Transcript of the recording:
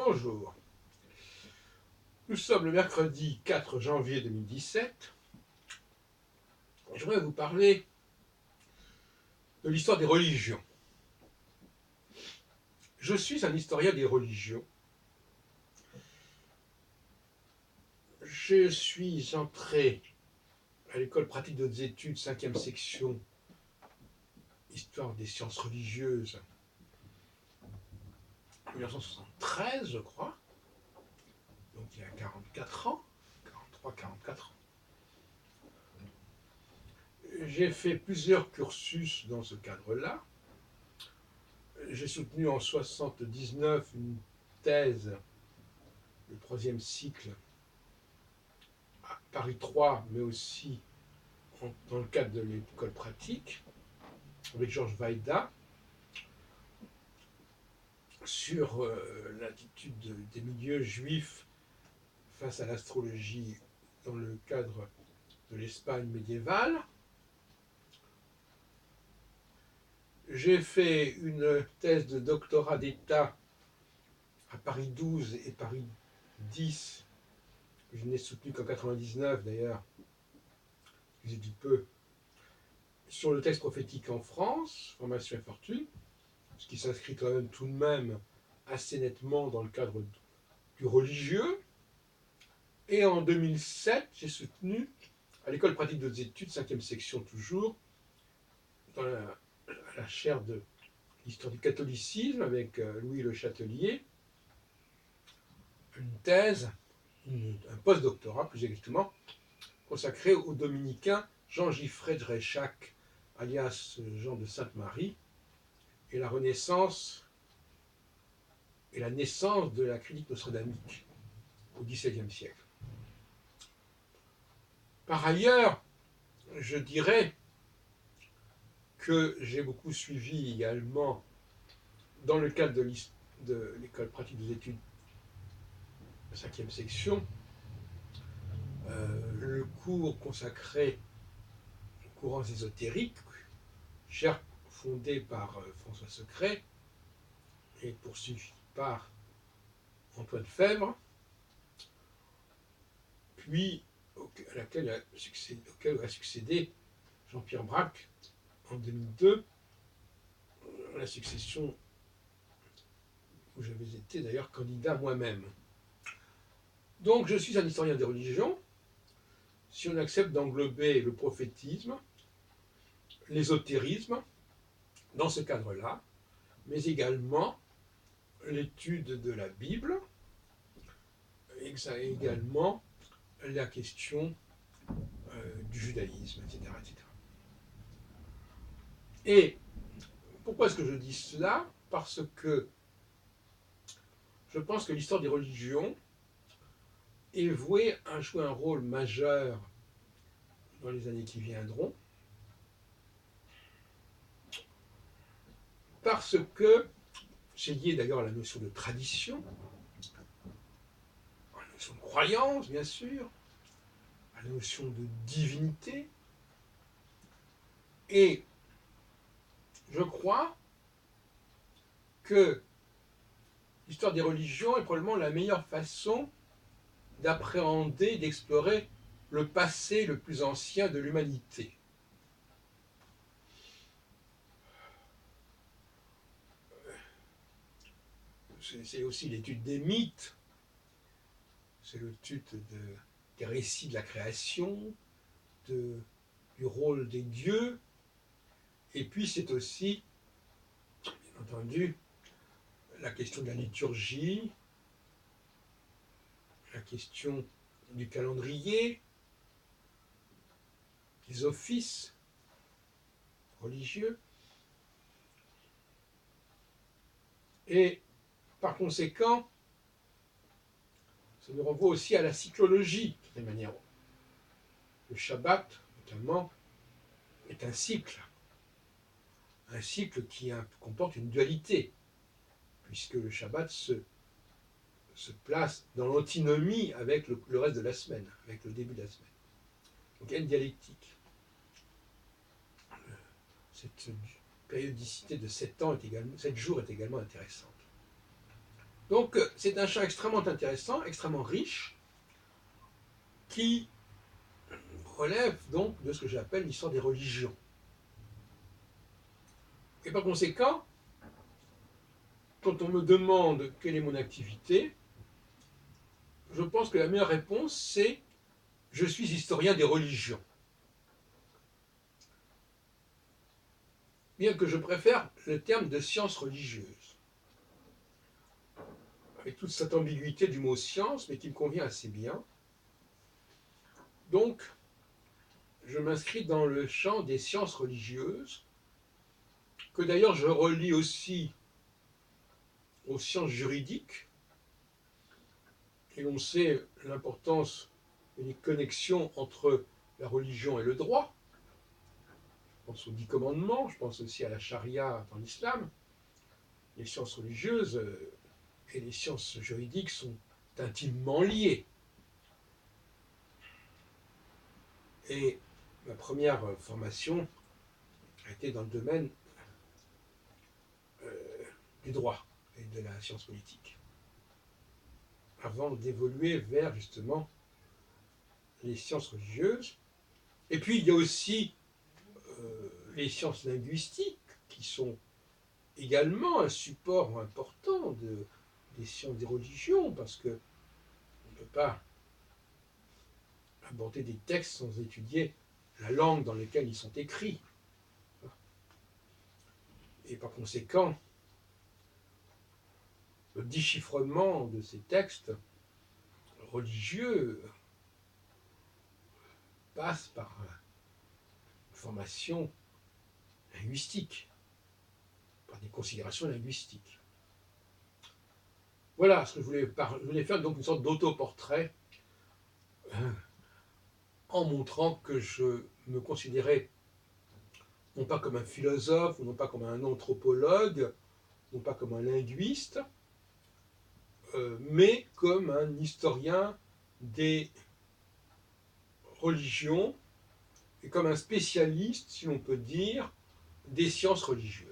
Bonjour, nous sommes le mercredi 4 janvier 2017. Je voudrais vous parler de l'histoire des religions. Je suis un historien des religions. Je suis entré à l'école pratique de hautes études, 5e section, histoire des sciences religieuses, en 1973, je crois. Donc il y a 44 ans, 43-44 ans. J'ai fait plusieurs cursus dans ce cadre-là. J'ai soutenu en 1979 une thèse, le 3e cycle, à Paris 3, mais aussi dans le cadre de l'école pratique, avec Georges Vaïda, sur l'attitude des milieux juifs face à l'astrologie dans le cadre de l'Espagne médiévale. J'ai fait une thèse de doctorat d'État à Paris 12 et Paris 10, que je n'ai soutenu qu'en 99 d'ailleurs, j'ai du peu, sur le texte prophétique en France, formation et fortune, ce qui s'inscrit quand même tout de même assez nettement dans le cadre du religieux. Et en 2007, j'ai soutenu à l'école pratique de hautes études, 5e section toujours, dans la chaire de l'histoire du catholicisme avec Louis Le Châtelier, une thèse, un post-doctorat plus exactement, consacré au dominicain Jean-Giffray de Reichac, alias Jean de Sainte-Marie, et la Renaissance et la naissance de la critique nostradamique au XVIIe siècle. Par ailleurs, je dirais que j'ai beaucoup suivi également, dans le cadre de l'école pratique des études 5e section, le cours consacré aux courants ésotériques, cher fondé par François Secret et poursuivi par Antoine Fèvre, puis auquel a succédé Jean-Pierre Braque en 2002, la succession où j'avais été d'ailleurs candidat moi-même. Donc je suis un historien des religions, si on accepte d'englober le prophétisme, l'ésotérisme, dans ce cadre-là, mais également l'étude de la Bible, et également la question du judaïsme, etc., etc. Et pourquoi est-ce que je dis cela? Parce que je pense que l'histoire des religions est vouée à jouer un rôle majeur dans les années qui viendront, parce que c'est lié d'ailleurs à la notion de tradition, à la notion de croyance, bien sûr, à la notion de divinité, et je crois que l'histoire des religions est probablement la meilleure façon d'appréhender, d'explorer le passé le plus ancien de l'humanité. C'est aussi l'étude des mythes, c'est l'étude des récits de la création, du rôle des dieux, et puis c'est aussi, bien entendu, la question de la liturgie, la question du calendrier, des offices religieux, et par conséquent, ça nous renvoie aussi à la cyclologie, de toute manière. Le Shabbat, notamment, est un cycle qui comporte une dualité, puisque le Shabbat se place dans l'antinomie avec le reste de la semaine, avec le début de la semaine. Donc il y a une dialectique. Cette périodicité de 7 jours est également intéressante. Donc c'est un champ extrêmement intéressant, extrêmement riche, qui relève donc de ce que j'appelle l'histoire des religions. Et par conséquent, quand on me demande quelle est mon activité, je pense que la meilleure réponse, c'est « je suis historien des religions ». Bien que je préfère le terme de science religieuse, avec toute cette ambiguïté du mot science, mais qui me convient assez bien. Donc, je m'inscris dans le champ des sciences religieuses, que d'ailleurs je relie aussi aux sciences juridiques, et on sait l'importance et les connexions entre la religion et le droit. Je pense aux 10 commandements, je pense aussi à la charia dans l'islam. Les sciences religieuses et les sciences juridiques sont intimement liées. Et ma première formation a été dans le domaine du droit et de la science politique, avant d'évoluer vers justement les sciences religieuses. Et puis il y a aussi les sciences linguistiques, qui sont également un support important des sciences des religions, parce qu'on ne peut pas aborder des textes sans étudier la langue dans laquelle ils sont écrits. Et par conséquent, le déchiffrement de ces textes religieux passe par une formation linguistique, par des considérations linguistiques. Voilà ce que je voulais faire, donc une sorte d'autoportrait en montrant que je me considérais non pas comme un philosophe, ou non pas comme un anthropologue, non pas comme un linguiste, mais comme un historien des religions et comme un spécialiste, si l'on peut dire, des sciences religieuses.